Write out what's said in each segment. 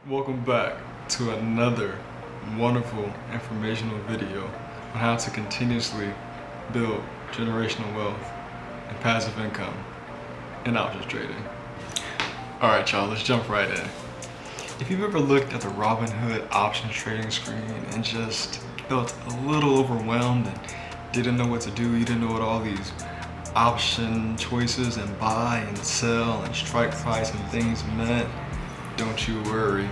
Welcome back to another wonderful informational video on how to continuously build generational wealth and passive income in options trading. All right, y'all, let's jump right in. If you've ever looked at the Robinhood options trading screen and just felt a little overwhelmed and didn't know what to do, you didn't know what all these option choices and buy and sell and strike price and things meant, don't you worry.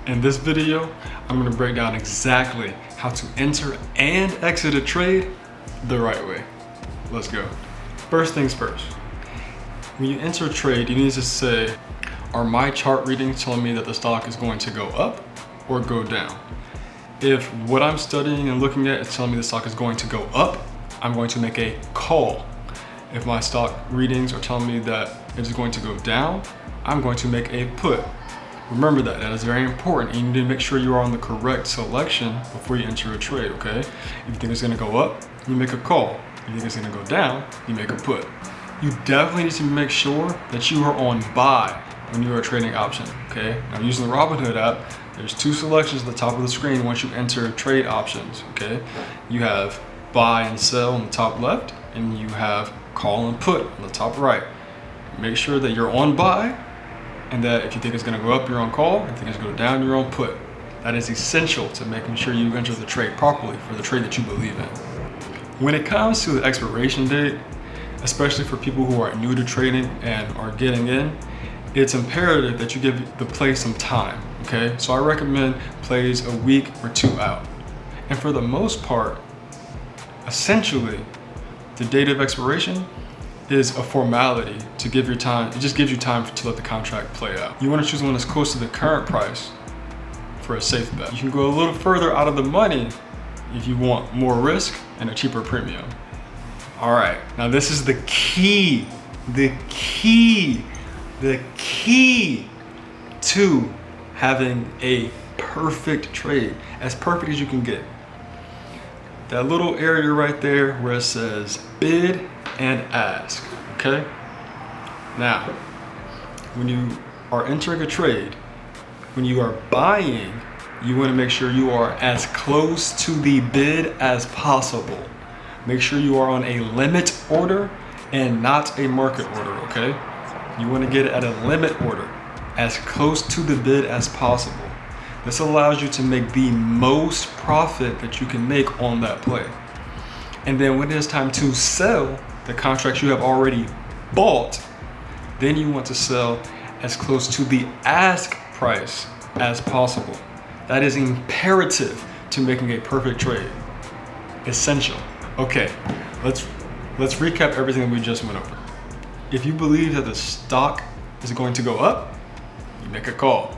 In this video, I'm going to break down exactly how to enter and exit a trade the right way. Let's go. First things first. When you enter a trade, you need to say, are my chart readings telling me that the stock is going to go up or go down? If what I'm studying and looking at is telling me the stock is going to go up, I'm going to make a call. If my stock readings are telling me that it is going to go down, I'm going to make a put. Remember that is very important. You need to make sure you are on the correct selection before you enter a trade, okay? If you think it's gonna go up, you make a call. If you think it's gonna go down, you make a put. You definitely need to make sure that you are on buy when you are trading option, okay? Now using the Robinhood app, there's two selections at the top of the screen once you enter trade options, okay? You have buy and sell on the top left, and you have call and put on the top right. Make sure that you're on buy, and that if you think it's gonna go up, you're on call. If you think it's gonna go down, you're on put. That is essential to making sure you enter the trade properly for the trade that you believe in. When it comes to the expiration date, especially for people who are new to trading and are getting in, it's imperative that you give the play some time, okay? So I recommend plays a week or two out. And for the most part, essentially, the date of expiration is a formality to give your time. It just gives you time to let the contract play out. You want to choose one that's close to the current price for a safe bet. You can go a little further out of the money if you want more risk and a cheaper premium. All right, now this is the key to having a perfect trade, as perfect as you can get. That little area right there where it says bid and ask, okay? Now, when you are entering a trade, when you are buying, you want to make sure you are as close to the bid as possible. Make sure you are on a limit order and not a market order, okay? You want to get it at a limit order, as close to the bid as possible. This allows you to make the most profit that you can make on that play. And then when it's time to sell the contracts you have already bought, then you want to sell as close to the ask price as possible. That is imperative to making a perfect trade. Essential. Okay, let's recap everything we just went over. If you believe that the stock is going to go up, you make a call.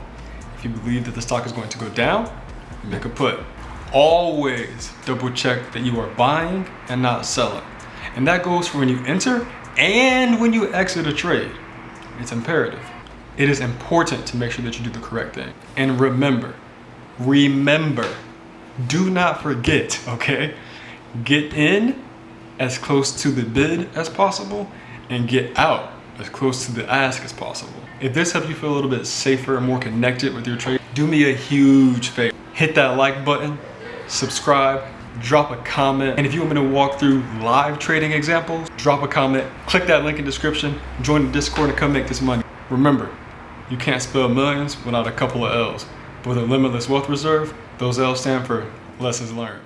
If you believe that the stock is going to go down, you make a put. Always double check that you are buying and not selling. And that goes for when you enter and when you exit a trade. It's imperative. It is important to make sure that you do the correct thing. And remember, do not forget, okay? Get in as close to the bid as possible and get out as close to the ask as possible. If this helps you feel a little bit safer and more connected with your trade, do me a huge favor. Hit that like button, subscribe, drop a comment, and if you want me to walk through live trading examples, drop a comment, click that link in the description, join the Discord and come make this money. Remember, you can't spell millions without a couple of L's. With a limitless wealth reserve, those L's stand for lessons learned.